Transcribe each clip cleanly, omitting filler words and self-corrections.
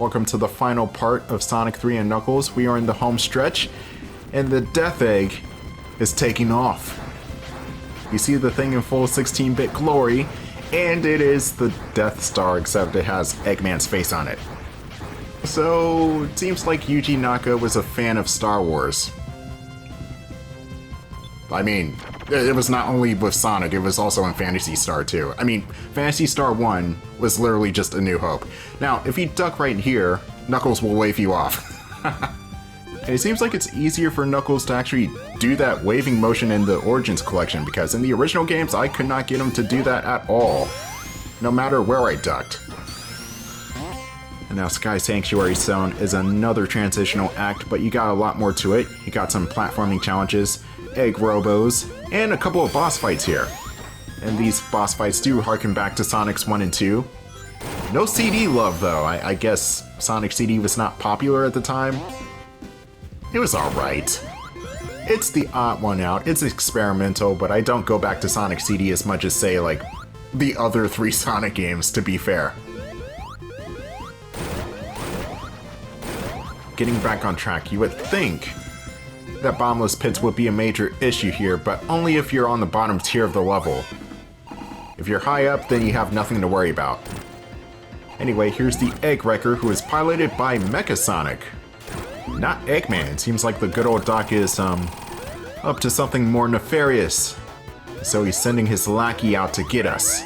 Welcome to the final part of Sonic 3 and Knuckles. We are in the home stretch, and the Death Egg is taking off. You see the thing in full 16-bit glory, and it is the Death Star, except it has Eggman's face on it. So, it seems like Yuji Naka was a fan of Star Wars. I mean, it was not only with Sonic, it was also in Phantasy Star 2. I mean, Phantasy Star 1 was literally just A New Hope. Now, if you duck right here, Knuckles will wave you off. And it seems like it's easier for Knuckles to actually do that waving motion in the Origins collection, because in the original games, I could not get him to do that at all, no matter where I ducked. And now Sky Sanctuary Zone is another transitional act, but you got a lot more to it. You got some platforming challenges, egg robos, and a couple of boss fights here. And these boss fights do harken back to Sonic's 1 and 2. No CD love though. I guess Sonic CD was not popular at the time. It was alright. It's the odd one out. It's experimental, but I don't go back to Sonic CD as much as, say, like, the other 3 Sonic games, to be fair. Getting back on track, you would think that bottomless pits would be a major issue here, but only if you're on the bottom tier of the level. If you're high up, then you have nothing to worry about. Anyway, here's the Egg Wrecker, who is piloted by Mecha Sonic. Not Eggman. Seems like the good old Doc is, up to something more nefarious. So he's sending his lackey out to get us.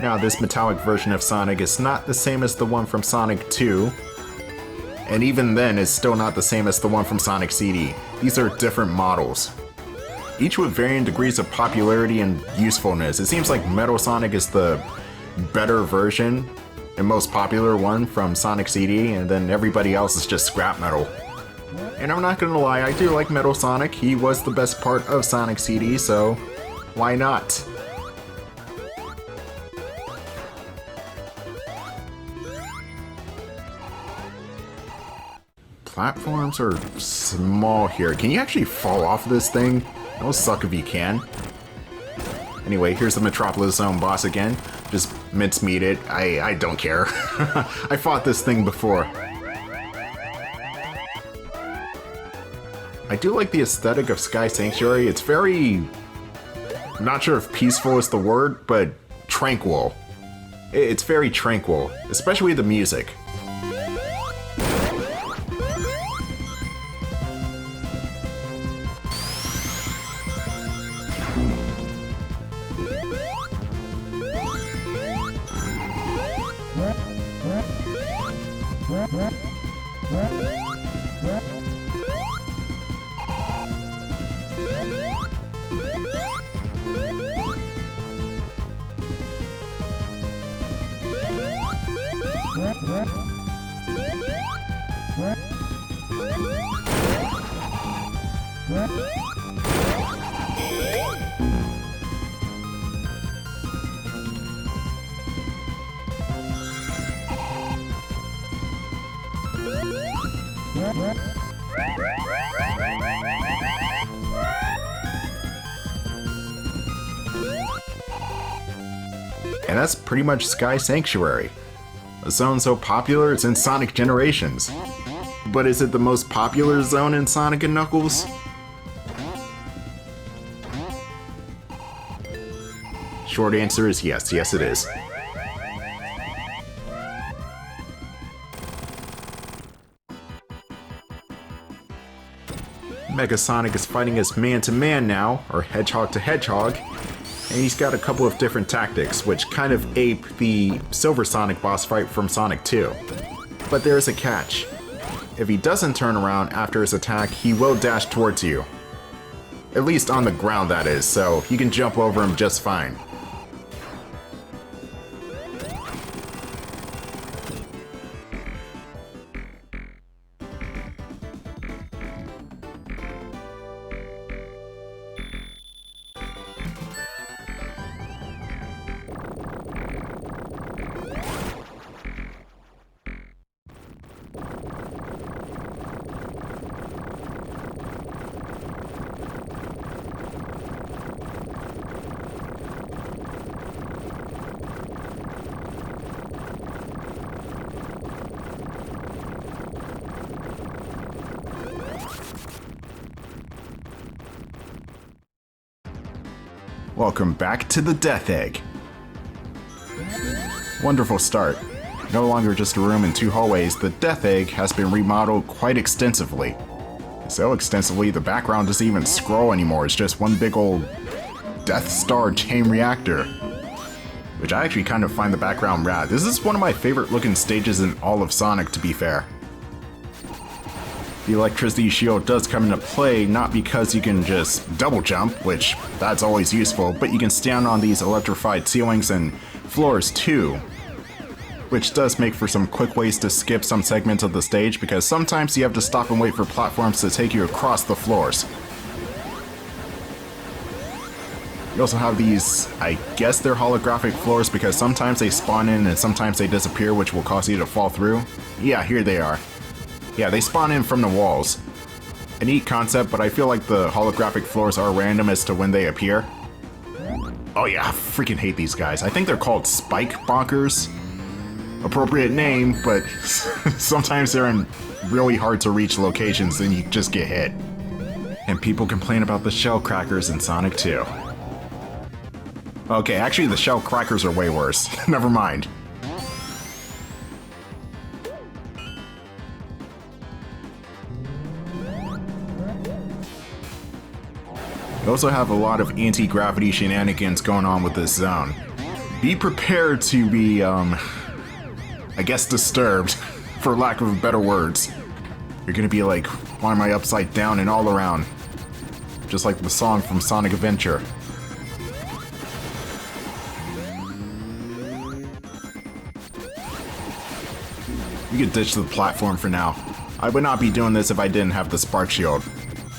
Now, this metallic version of Sonic is not the same as the one from Sonic 2. And even then, it's still not the same as the one from Sonic CD. These are different models, each with varying degrees of popularity and usefulness. It seems like Metal Sonic is the better version and most popular one from Sonic CD, and then everybody else is just scrap metal. And I'm not gonna lie, I do like Metal Sonic. He was the best part of Sonic CD, so why not? Platforms are small here. Can you actually fall off this thing? It'll suck if you can. Anyway, here's the Metropolis Zone boss again. Just mincemeat it. I don't care. I fought this thing before. I do like the aesthetic of Sky Sanctuary. It's very... I'm not sure if peaceful is the word, but tranquil. It's very tranquil, especially the music. And that's pretty much Sky Sanctuary. A zone so popular it's in Sonic Generations. But is it the most popular zone in Sonic and Knuckles? Short answer is yes. Yes, it is. Mega Sonic is fighting as man-to-man now, or hedgehog-to-hedgehog, and he's got a couple of different tactics, which kind of ape the Silver Sonic boss fight from Sonic 2. But there's a catch. If he doesn't turn around after his attack, he will dash towards you. At least on the ground, that is, so you can jump over him just fine. Welcome back to the Death Egg. Wonderful start. No longer just a room and 2 hallways, the Death Egg has been remodeled quite extensively. So extensively, the background doesn't even scroll anymore, it's just one big old Death Star chain reactor. Which I actually kind of find the background rad. This is one of my favorite looking stages in all of Sonic, to be fair. The electricity shield does come into play, not because you can just double jump, which that's always useful, but you can stand on these electrified ceilings and floors too. Which does make for some quick ways to skip some segments of the stage, because sometimes you have to stop and wait for platforms to take you across the floors. You also have these, I guess they're holographic floors, because sometimes they spawn in and sometimes they disappear, which will cause you to fall through. Yeah, here they are. Yeah, they spawn in from the walls. A neat concept, but I feel like the holographic floors are random as to when they appear. Oh yeah, I freaking hate these guys. I think they're called Spike Bonkers. Appropriate name, but sometimes they're in really hard to reach locations and you just get hit. And people complain about the shell crackers in Sonic 2. Okay, actually the shell crackers are way worse. Never mind. You also have a lot of anti-gravity shenanigans going on with this zone. Be prepared to be, I guess disturbed, for lack of better words. You're gonna be like, why am I upside down and all around? Just like the song from Sonic Adventure. You can ditch the platform for now. I would not be doing this if I didn't have the spark shield.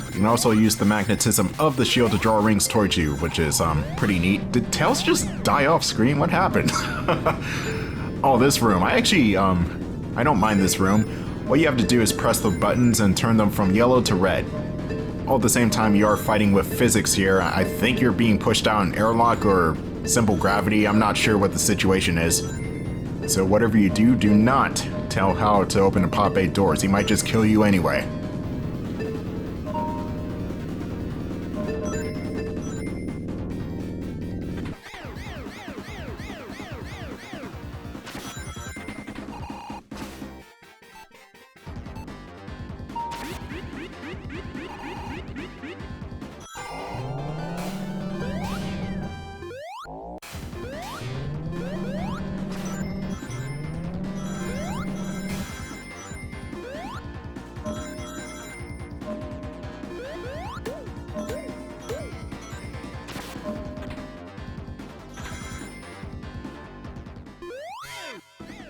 You can also use the magnetism of the shield to draw rings towards you, which is pretty neat. Did Tails just die off screen? What happened? Oh, this room. I actually, I don't mind this room. What you have to do is press the buttons and turn them from yellow to red. All at the same time, you are fighting with physics here. I think you're being pushed out in airlock or simple gravity. I'm not sure what the situation is. So whatever you do, do not tell Hal to open the Pop 8 doors. He might just kill you anyway.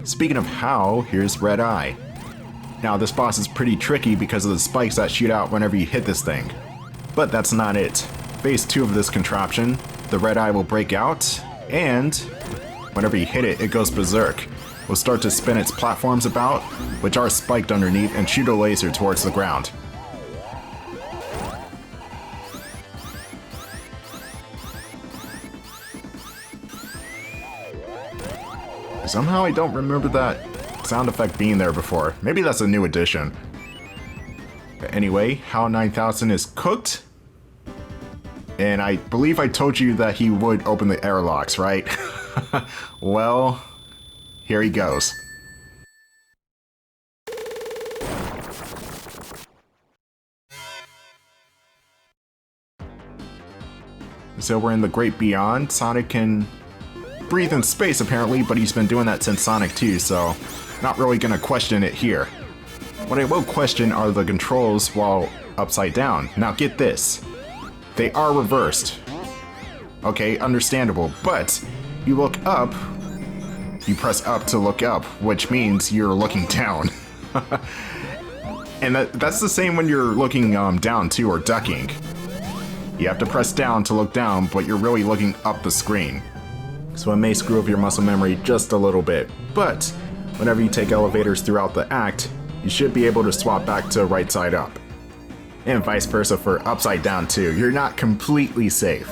Speaking of how, here's Red Eye. Now this boss is pretty tricky because of the spikes that shoot out whenever you hit this thing. But that's not it. Phase 2 of this contraption, the Red Eye will break out, and whenever you hit it, it goes berserk. Will start to spin its platforms about, which are spiked underneath, and shoot a laser towards the ground. Somehow I don't remember that sound effect being there before. Maybe that's a new addition. But anyway, HAL 9000 is cooked. And I believe I told you that he would open the airlocks, right? Well, here he goes. So we're in the Great Beyond. Sonic can breathe in space apparently, but he's been doing that since Sonic 2, so not really gonna question it here. What I will question are the controls while upside down. Now get this. They are reversed. Okay, understandable, but you look up, you press up to look up, which means you're looking down. And that's the same when you're looking down too, or ducking. You have to press down to look down, but you're really looking up the screen. So it may screw up your muscle memory just a little bit, but whenever you take elevators throughout the act, you should be able to swap back to right side up. And vice versa for upside down too. You're not completely safe.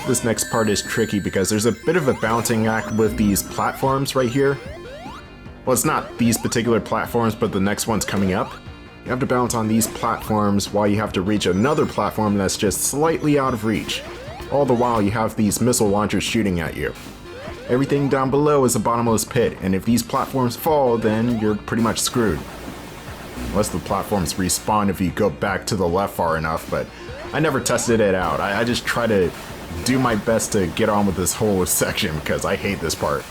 This next part is tricky because there's a bit of a balancing act with these platforms right here. Well, it's not these particular platforms, but the next one's coming up. You have to balance on these platforms while you have to reach another platform that's just slightly out of reach. All the while you have these missile launchers shooting at you. Everything down below is a bottomless pit, and if these platforms fall, then you're pretty much screwed. Unless the platforms respawn if you go back to the left far enough, but I never tested it out. I just try to do my best to get on with this whole section because I hate this part.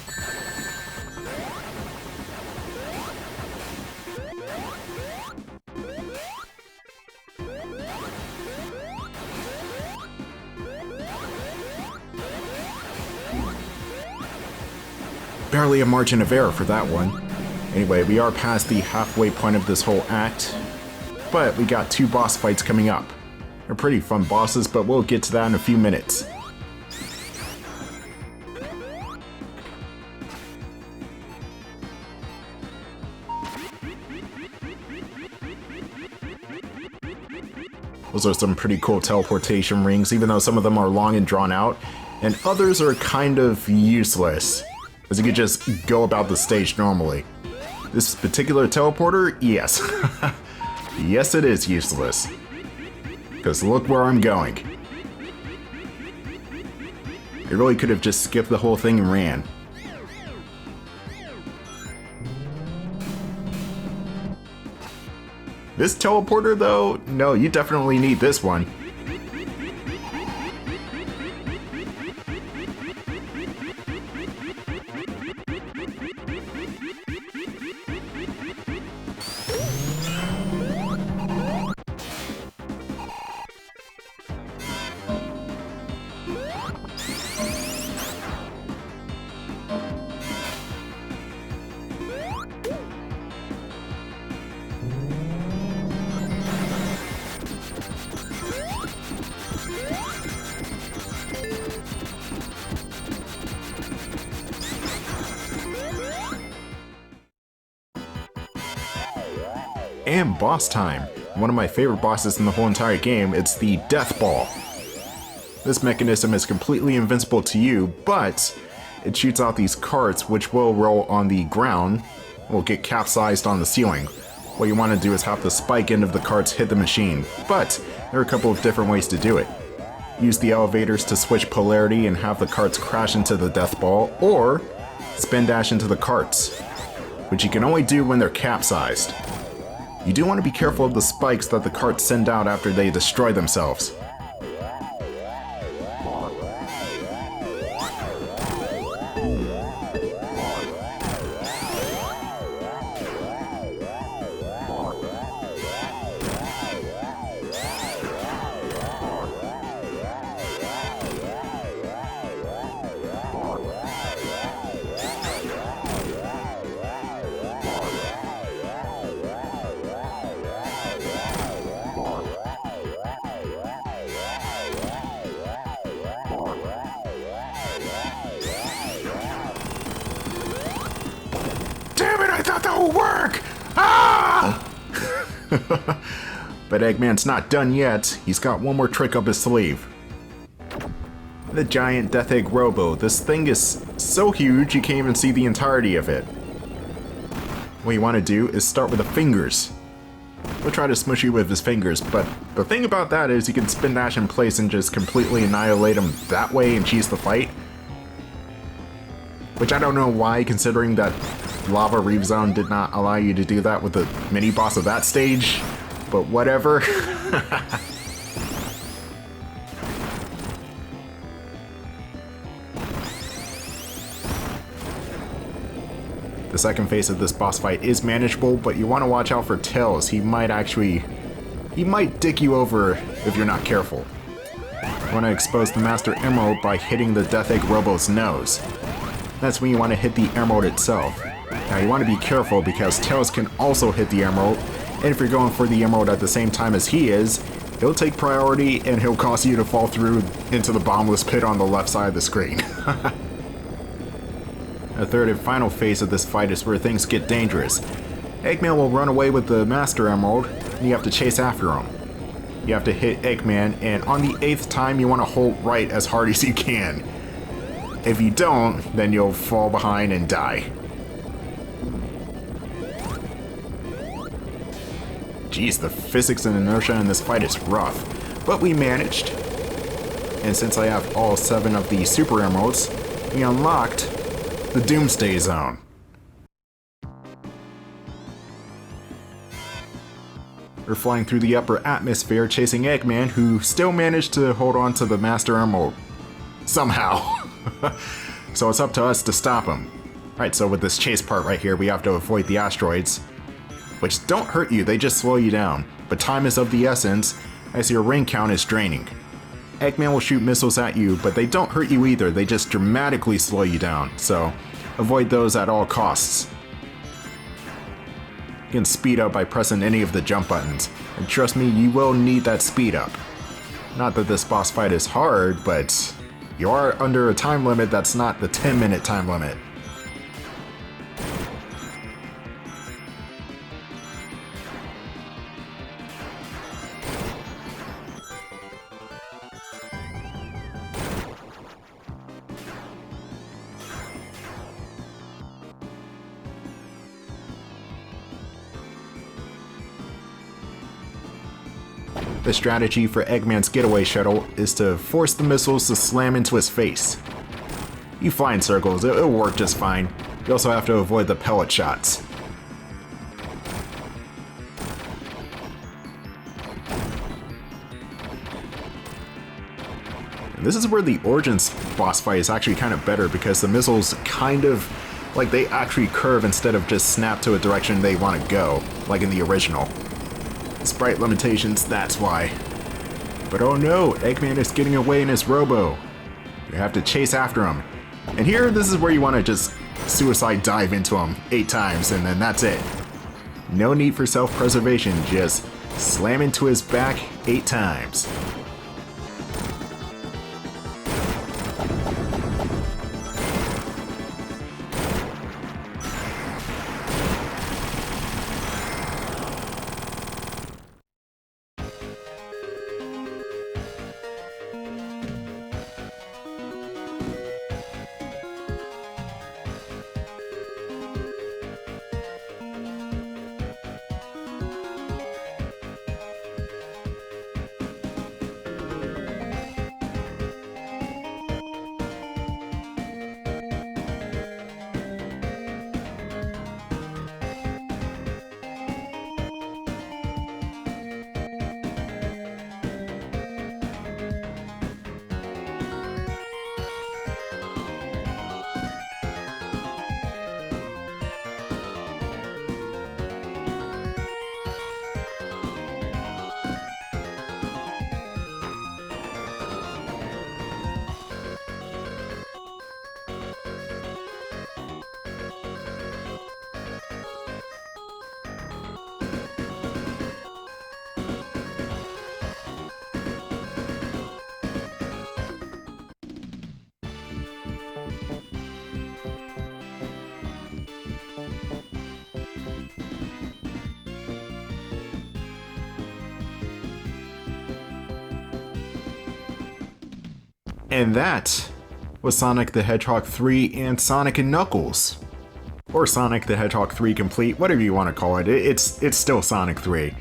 Barely a margin of error for that one. Anyway, we are past the halfway point of this whole act, but we got 2 boss fights coming up. They're pretty fun bosses, but we'll get to that in a few minutes. Those are some pretty cool teleportation rings, even though some of them are long and drawn out, and others are kind of useless, as you could just go about the stage normally. This particular teleporter, yes. Yes, it is useless. Because look where I'm going. I really could have just skipped the whole thing and ran. This teleporter though, no, you definitely need this one. And boss time. One of my favorite bosses in the whole entire game, it's the Death Ball. This mechanism is completely invincible to you, but it shoots out these carts which will roll on the ground, will get capsized on the ceiling. What you want to do is have the spike end of the carts hit the machine, but there are a couple of different ways to do it. Use the elevators to switch polarity and have the carts crash into the Death Ball, or spin dash into the carts, which you can only do when they're capsized. You do want to be careful of the spikes that the carts send out after they destroy themselves. I thought that would work! Ah! But Eggman's not done yet. He's got one more trick up his sleeve. The giant Death Egg Robo. This thing is so huge you can't even see the entirety of it. What you want to do is start with the fingers. He'll try to smush you with his fingers, but the thing about that is you can spin dash in place and just completely annihilate him that way and cheese the fight. Which I don't know why, considering that Lava Reef Zone did not allow you to do that with the mini-boss of that stage, but whatever. The second phase of this boss fight is manageable, but you want to watch out for Tails. He might dick you over if you're not careful. You want to expose the Master Emerald by hitting the Death Egg Robo's nose. That's when you want to hit the Emerald itself. Now you want to be careful because Tails can also hit the Emerald, and if you're going for the Emerald at the same time as he is, he'll take priority and he'll cause you to fall through into the bottomless pit on the left side of the screen. The third and final phase of this fight is where things get dangerous. Eggman will run away with the Master Emerald, and you have to chase after him. You have to hit Eggman, and on the 8th time you want to hold right as hard as you can. If you don't, then you'll fall behind and die. Jeez, the physics and inertia in this fight is rough, but we managed. And since I have all 7 of the Super Emeralds, we unlocked the Doomsday Zone. We're flying through the upper atmosphere chasing Eggman, who still managed to hold on to the Master Emerald. Somehow. So it's up to us to stop him. Alright, so with this chase part right here, we have to avoid the asteroids, which don't hurt you, they just slow you down. But time is of the essence, as your ring count is draining. Eggman will shoot missiles at you, but they don't hurt you either, they just dramatically slow you down, so avoid those at all costs. You can speed up by pressing any of the jump buttons, and trust me, you will need that speed up. Not that this boss fight is hard, but you are under a time limit that's not the 10-minute time limit. The strategy for Eggman's getaway shuttle is to force the missiles to slam into his face. You fly in circles, it'll work just fine. You also have to avoid the pellet shots. And this is where the Origins boss fight is actually kind of better because the missiles kind of, like, they actually curve instead of just snap to a direction they want to go, like in the original. Sprite limitations, that's why. But oh no, Eggman is getting away in his robo. You have to chase after him. And here, this is where you want to just suicide dive into him 8 times, and then that's it. No need for self-preservation, just slam into his back 8 times. And that was Sonic the Hedgehog 3 and Sonic & Knuckles. Or Sonic the Hedgehog 3 Complete, whatever you want to call it. It's still Sonic 3.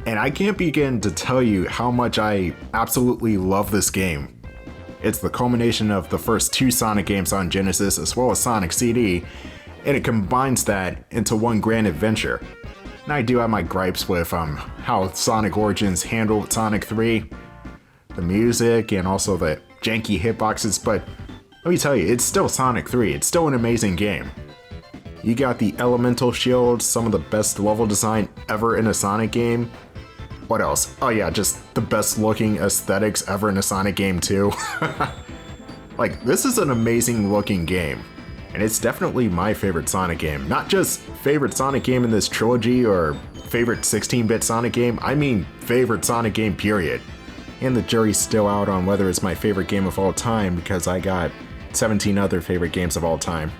And I can't begin to tell you how much I absolutely love this game. It's the culmination of the first 2 Sonic games on Genesis as well as Sonic CD, and it combines that into one grand adventure. And I do have my gripes with how Sonic Origins handled Sonic 3, the music, and also the janky hitboxes, but let me tell you, it's still Sonic 3. It's still an amazing game. You got the elemental shield, some of the best level design ever in a Sonic game. What else? Oh yeah, just the best looking aesthetics ever in a Sonic game too. Like, this is an amazing looking game. And it's definitely my favorite Sonic game. Not just favorite Sonic game in this trilogy or favorite 16-bit Sonic game, I mean favorite Sonic game period. And the jury's still out on whether it's my favorite game of all time because I got 17 other favorite games of all time.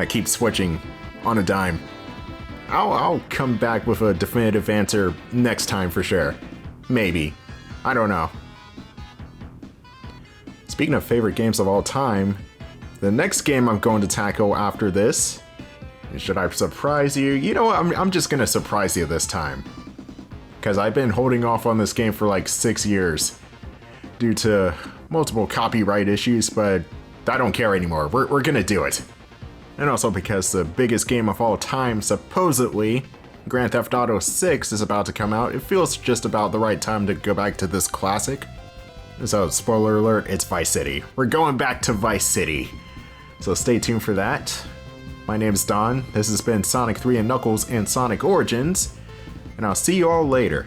I keep switching on a dime. I'll come back with a definitive answer next time for sure. Maybe. I don't know. Speaking of favorite games of all time, the next game I'm going to tackle after this, should I surprise you? You know what, I'm just gonna surprise you this time. Because I've been holding off on this game for like 6 years due to multiple copyright issues, but I don't care anymore. We're gonna do it. And also because the biggest game of all time, supposedly, Grand Theft Auto 6 is about to come out, it feels just about the right time to go back to this classic. So, spoiler alert, it's Vice City. We're going back to Vice City. So stay tuned for that. My name is Don, this has been Sonic 3 and Knuckles and Sonic Origins, and I'll see you all later.